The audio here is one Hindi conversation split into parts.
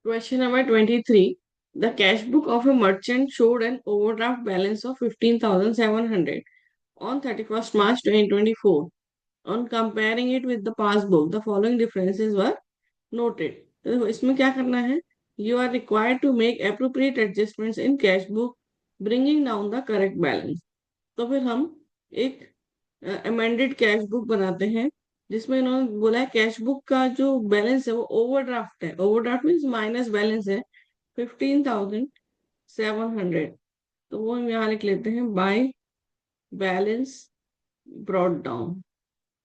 Question number 23. The cash book of a merchant showed an overdraft balance of 15,700 on 31st March 2024. On comparing it with the passbook, the following differences were noted. तो इसमें क्या करना है? You are required to make appropriate adjustments in cash book, bringing down the correct balance. तो फिर हम एक अमेंडेड कैश बुक बनाते हैं जिसमें इन्होंने बोला है कैश बुक का जो बैलेंस है वो ओवरड्राफ्ट है। ओवरड्राफ्ट मीन्स माइनस बैलेंस है 15,700। तो वो हम यहाँ लिख लेते हैं बाय बैलेंस ब्रॉट डाउन।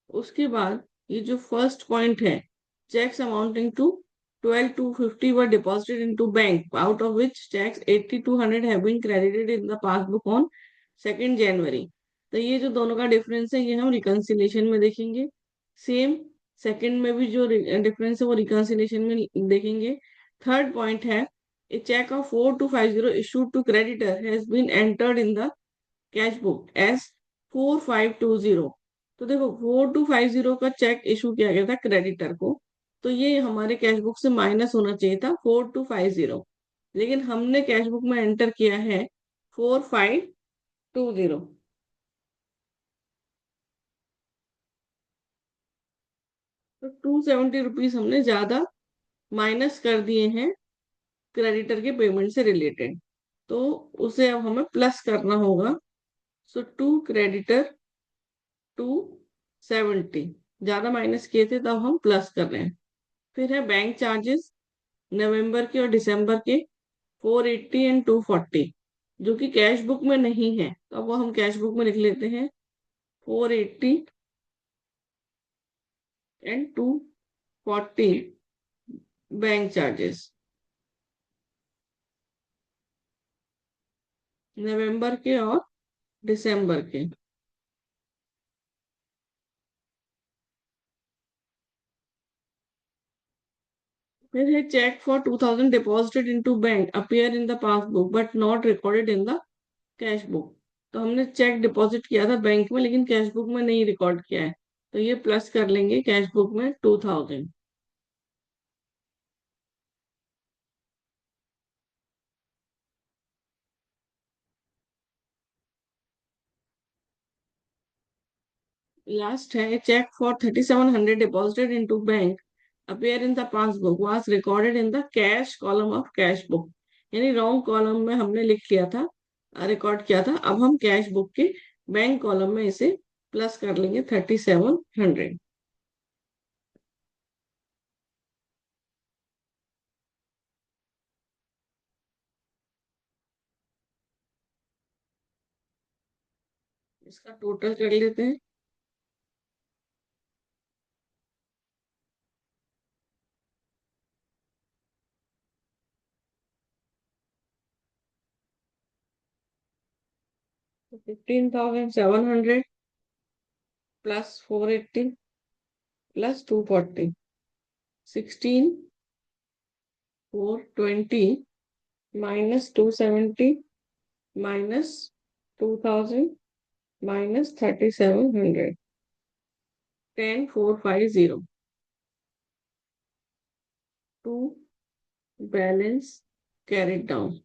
उसके बाद ये जो फर्स्ट पॉइंट है, cheques amounting to 12,250 were deposited into bank, out of which checks 8,200 have been credited in the passbook on 2nd January। तो ये जो दोनों का डिफरेंस है ये हम रिकंसिलेशन में देखेंगे। सेम सेकंड में भी जो डिफरेंस है वो रिकंसिलेशन में देखेंगे। थर्ड पॉइंट है a cheque of 4250 issued to creditor has been entered in the cash book as 4520। तो देखो 4250 का चेक इशू किया गया था क्रेडिटर को, तो ये हमारे कैश बुक से माइनस होना चाहिए था 4250, लेकिन हमने कैश बुक में एंटर किया है 4520। तो 270 रुपीज हमने ज्यादा माइनस कर दिए हैं क्रेडिटर के पेमेंट से रिलेटेड, तो उसे अब हमें प्लस करना होगा। सो टू क्रेडिटर 270 ज्यादा माइनस किए थे तब हम प्लस कर रहे हैं। फिर है बैंक चार्जेस नवंबर के और दिसंबर के 480 एंड 240, जो कि कैश बुक में नहीं है, तो अब वो हम कैश बुक में लिख लेते हैं 480 एंड 240 बैंक चार्जेस नवंबर के और दिसंबर के। फिर है cheque for 2000 deposited into bank appear in the passbook but not recorded in the cash book. तो हमने चेक डिपॉजिट किया था बैंक में लेकिन कैश बुक में नहीं रिकॉर्ड किया है, तो ये प्लस कर लेंगे कैश बुक में 2000। लास्ट है cheque for 3700 deposited into bank appear in the passbook was recorded in the cash column of cash book. यानी रॉन्ग कॉलम में हमने लिख लिया था, रिकॉर्ड किया था, अब हम कैश बुक के बैंक कॉलम में इसे प्लस कर लेंगे 3700। इसका टोटल कर लेते हैं। 15,700 plus 480 plus 240, 16,420 minus 270 minus 2000 minus 3700, 10,450 to balance carried down.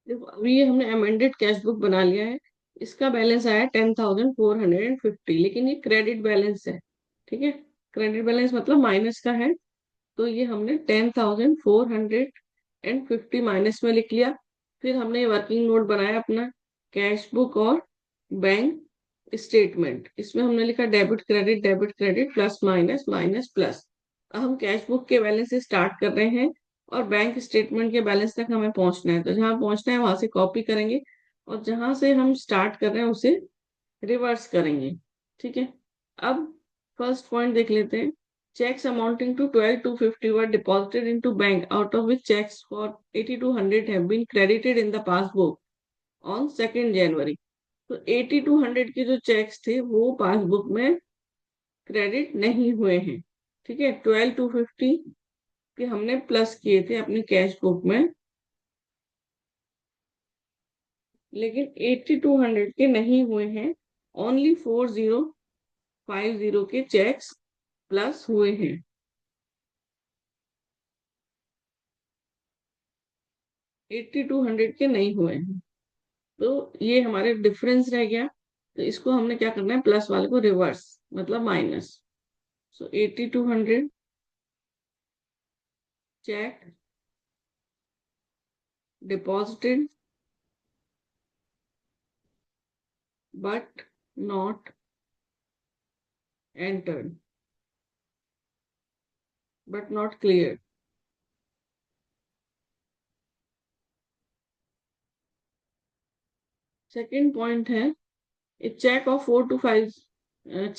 देखो अभी ये हमने अमेंडेड कैश बुक बना लिया है, इसका बैलेंस आया 10,450, लेकिन ये क्रेडिट बैलेंस है। ठीक है, क्रेडिट बैलेंस मतलब माइनस का है, तो ये हमने 10,450 माइनस में लिख लिया। फिर हमने वर्किंग नोट बनाया अपना कैश बुक और बैंक स्टेटमेंट, इसमें हमने लिखा debit credit plus minus minus plus. अब हम कैश बुक के बैलेंस से स्टार्ट कर रहे हैं और बैंक स्टेटमेंट के बैलेंस तक हमें पहुंचना है, तो जहां पहुंचना है वहां से कॉपी करेंगे और जहां से हम स्टार्ट कर रहे हैं उसे रिवर्स करेंगे। ठीक है, अब फर्स्ट पॉइंट देख लेते हैं। Cheques amounting to 12,250 were deposited into bank, out of which checks for 8,200 have been credited in the passbook on 2nd January। तो 8,200 के जो चेक्स थे वो पासबुक में क्रेडिट नहीं हुए हैं। ठीक है, 12,250 के हमने प्लस किए थे अपने कैश बुक में, लेकिन 8,200 के नहीं हुए हैं। ओनली 40 50 के चेक्स प्लस हुए हैं, 8200 के नहीं हुए हैं। तो ये हमारे डिफरेंस रह गया। तो इसको हमने क्या करना है, प्लस वाले को रिवर्स मतलब minus. So 8200 check deposited but not entered but not clear. Second point है, a check of 4 to 5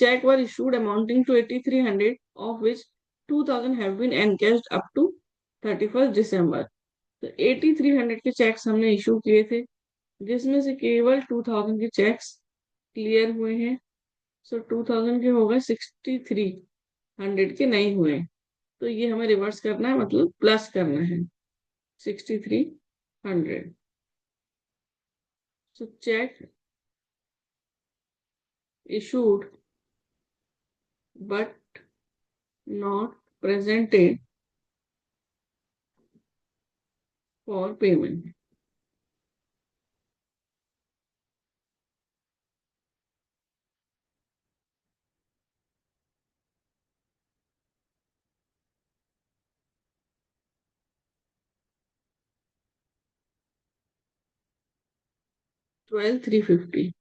check were issued amounting to 8300, of which 2000 have been encashed up to 31st December। तो 8300 के चेक्स हमने इशू किए थे, जिसमें से केवल 2000 के चेक्स क्लियर हुए हैं। सो 2000 के हो गए, 6300 के नहीं हुए। तो ये हमें रिवर्स करना है, मतलब प्लस करना है 6300। So cheque issued but not presented for payment। 12350।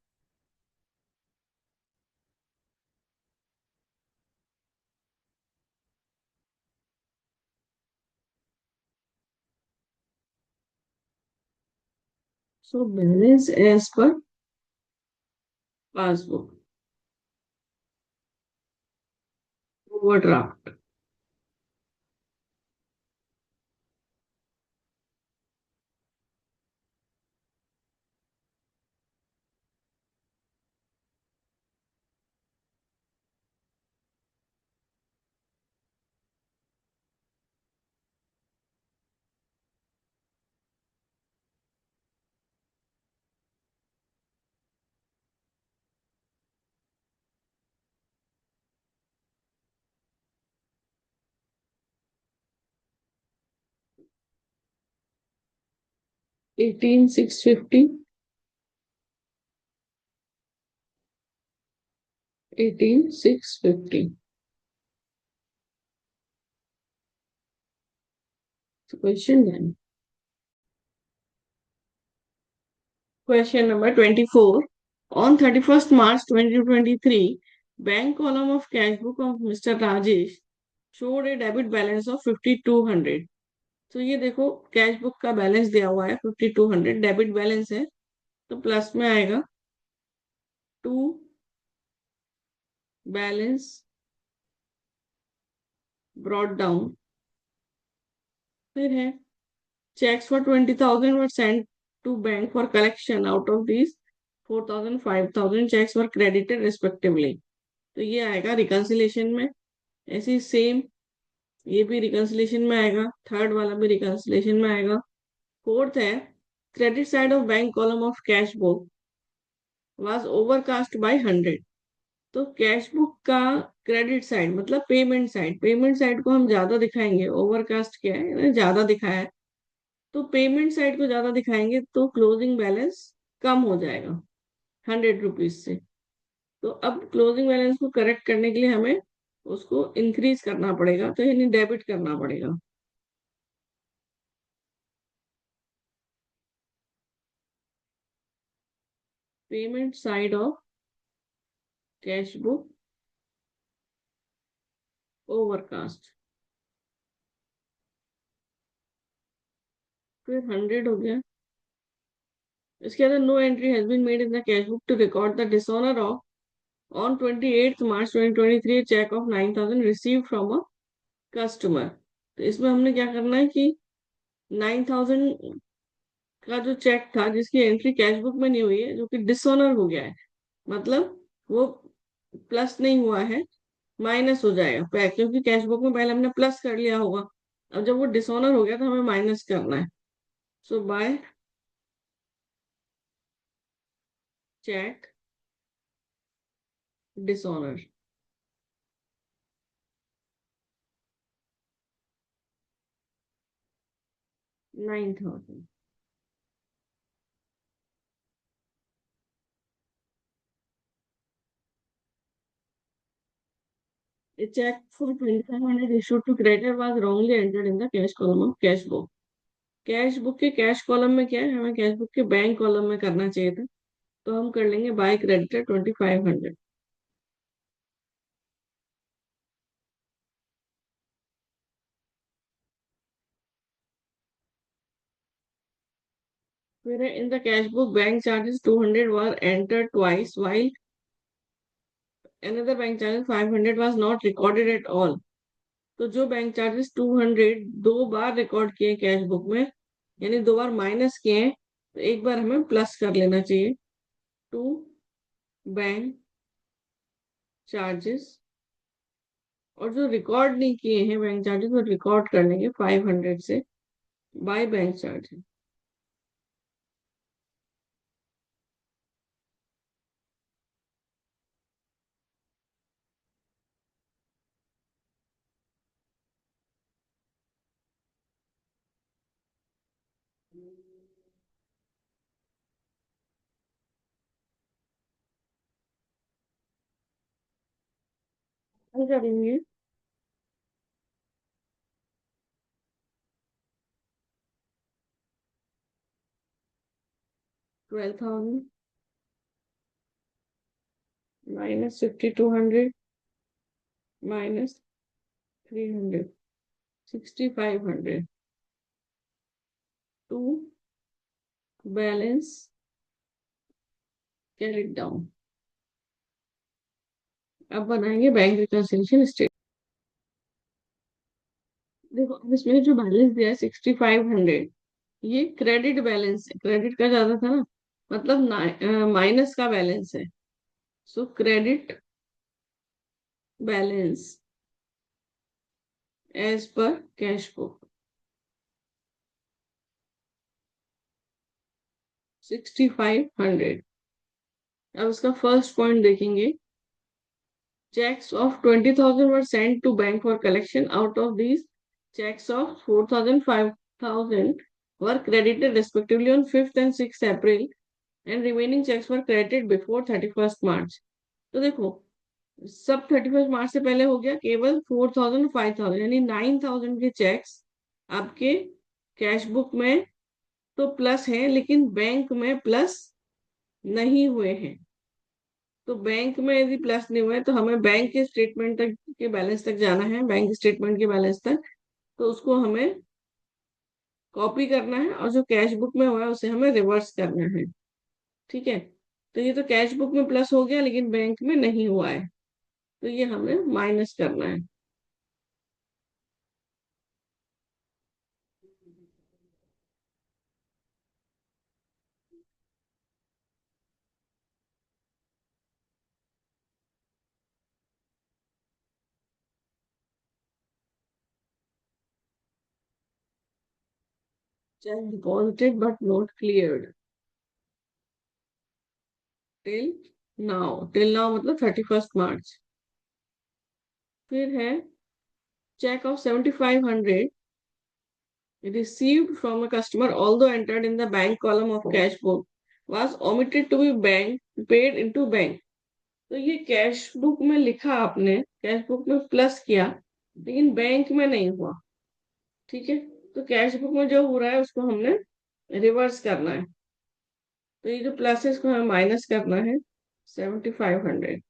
So balance as per passbook, overdraft। 18650, 18650। Question है, question number 24। On 31st March 2023, bank column of cash book of Mr. Rajesh showed a debit balance of 5200। तो ये देखो, कैश बुक का बैलेंस दिया हुआ है 5200, डेबिट बैलेंस है, तो प्लस में आएगा। To balance brought down. फिर है, checks for 20,000 were sent to bank for collection, out of these 4,000 5,000 checks were credited respectively। तो ये आएगा रिकंसिलेशन में। ऐसे सेम ये भी रिकंसिलेशन में आएगा, थर्ड वाला भी रिकंसिलेशन में आएगा। फोर्थ है, credit side of bank column of cash book was overcast bye 100। तो कैश बुक का क्रेडिट साइड मतलब पेमेंट साइड, पेमेंट साइड को हम ज्यादा दिखाएंगे। ओवरकास्ट क्या है, यानी ज्यादा दिखाया है, तो पेमेंट साइड को ज्यादा दिखाएंगे तो क्लोजिंग बैलेंस कम हो जाएगा 100 रुपीज से। तो अब क्लोजिंग बैलेंस को करेक्ट करने के लिए हमें उसको इंक्रीज करना पड़ेगा, तो यानी डेबिट करना पड़ेगा। Payment side of cash book overcast, फिर 100 हो गया। इसके अंदर no entry has been made in the cash book to record the dishonour of on 28 March 2023 cheque of 9000 receive from a customer. तो इसमें हमने क्या करना है कि 9000 का जो चेक था जिसकी एंट्री कैश बुक में नहीं हुई है, जो कि डिसऑनर हो गया है, मतलब वो प्लस नहीं हुआ है, माइनस हो जाएगा क्योंकि कैश बुक में पहले हमने प्लस कर लिया होगा। अब जब वो डिसऑनर हो गया तो हमें माइनस करना है। So by cheque dishonour. 9,000। A check for 2,500 issued to creditor was wrongly entered in the cash column of cash book। Cash book के कैश कॉलम में क्या है, हमें कैश बुक के बैंक कॉलम में करना चाहिए था, तो हम कर लेंगे बाय क्रेडिटर 2,500। फिर in the cash book bank charges 200 were enter twice while another bank charges 500 was not recorded at all। तो जो बैंक चार्जेस 200 दो बार रिकॉर्ड किए कैश बुक में, यानी दो बार माइनस किए हैं, तो एक बार हमें प्लस कर लेना चाहिए। टू बैंक चार्जेस, और जो रिकॉर्ड नहीं किए हैं बैंक चार्जेस वो रिकॉर्ड कर लेंगे 500 से बाय बैंक चार्जेस। हम करेंगे 12,000 minus 5,200 minus 300 6,500 to balance carried down. अब बनाएंगे बैंक रिकंसिलिएशन स्टेट। देखो अब इसमें जो बैलेंस दिया है 6,500, ये क्रेडिट बैलेंस है, क्रेडिट का ज्यादा था ना, मतलब माइनस का बैलेंस है। So credit balance as per cash book 6,500। अब इसका फर्स्ट पॉइंट देखेंगे। Checks of 20,000 were sent to bank for collection. Out of these, checks of 4,000, 5,000 were credited respectively on 5th and 6th April, and remaining checks were credited before 31st March। तो देखो, सब 31st मार्च से पहले हो गया, केवल 4,000 5,000 यानी 9,000 के चेक्स आपके कैश बुक में तो प्लस है, लेकिन बैंक में प्लस नहीं हुए हैं। तो बैंक में यदि प्लस नहीं हुआ है तो हमें बैंक के स्टेटमेंट तक के बैलेंस तक जाना है, बैंक स्टेटमेंट के बैलेंस तक। तो उसको हमें कॉपी करना है, और जो कैश बुक में हुआ है उसे हमें रिवर्स करना है। ठीक है, तो ये तो कैश बुक में प्लस हो गया लेकिन बैंक में नहीं हुआ है, तो ये हमें माइनस करना है। Check deposited but not cleared till now. Till now मतलब 31st मार्च। फिर है check of 7,500 received from a customer, although entered in the bank column of cash book, was omitted to be bank paid into bank। तो ये कैश बुक में लिखा आपने, कैश बुक में प्लस किया, लेकिन बैंक में नहीं हुआ। ठीक है, तो कैश बुक में जो हो रहा है उसको हमने रिवर्स करना है। तो ये जो प्लस है इसको हमें माइनस करना है 7,500।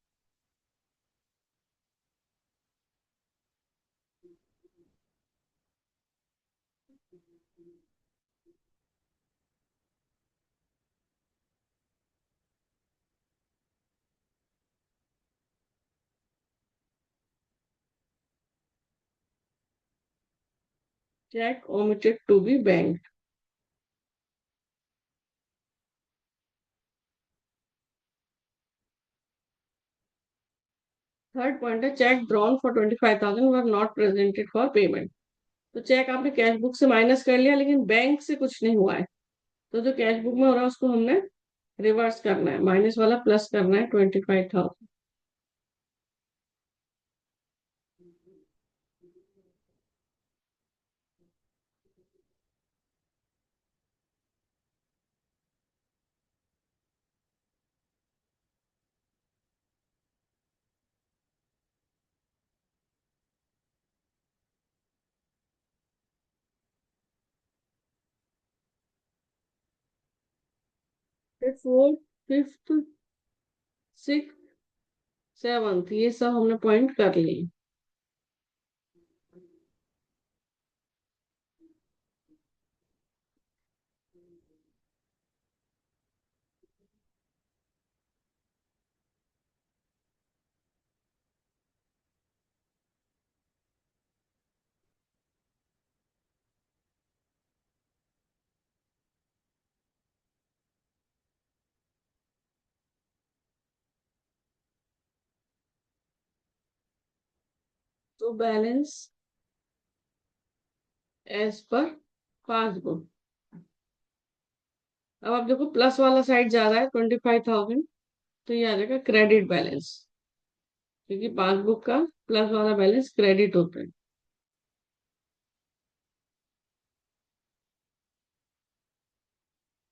Cheque omitted to be bank. Third point है cheque drawn for 25,000 were not presented for payment. तो चेक आपने कैश बुक से माइनस कर लिया लेकिन बैंक से कुछ नहीं हुआ है, तो जो कैश बुक में हो रहा है उसको हमने रिवर्स करना है, माइनस वाला प्लस करना है 25,000। फोर्थ, फिफ्थ, सिक्स, सेवंथ, ये सब हमने पॉइंट कर लिए। तो बैलेंस एज पर पासबुक। अब आप देखो प्लस वाला साइड जा रहा है 25,000, तो ये आ जाएगा क्रेडिट बैलेंस, क्योंकि पासबुक का प्लस वाला बैलेंस क्रेडिट होता है।